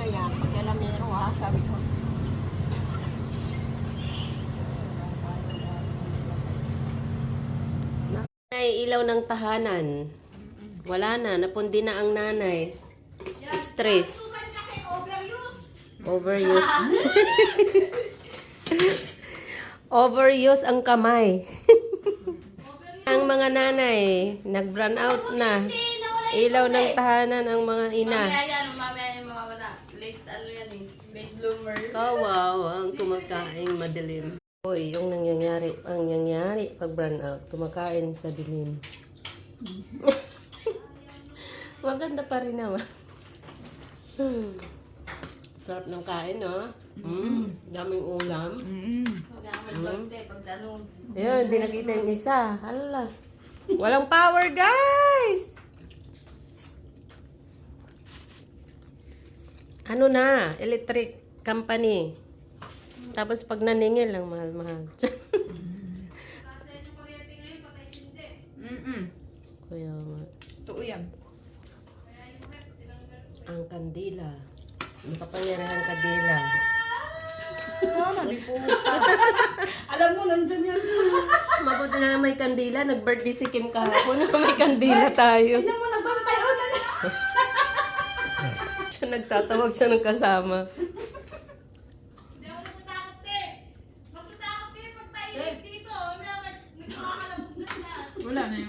ano yan, pagkalamero ha, sabi ko. Ay, ilaw ng tahanan. Wala na, napundi na ang nanay. Stress. Overuse. Overuse ang kamay. Ang mga nanay, nag-brown out na. Ilaw ng tahanan ang mga ina. Mamaya yan, mamamata. Late, ano yan eh. Late bloomer. Kawawa ang kumakain madilim. Hoy, yung nangyayari pag brown out, kumakain sa dilim. Maganda pa rin naman. Sarap ng kain, no? Daming ulam. Huwag ka magbante pag ganun. Ayun, di nakita yung isa. Hala. Walang power, guys! Ano na? Electric company. Tapos pag naningil lang, mahal-mahal. Kaya nga. Totoo yan. Ang kandila. Ang kapangyarihang kandila. Alam mo, nandyan yan. Mabuti na may kandila. Nag-birthday si Kim kahapon. May kandila tayo. Alam mo, nagbantay ako na. Siya nagtatawag siya ng kasama.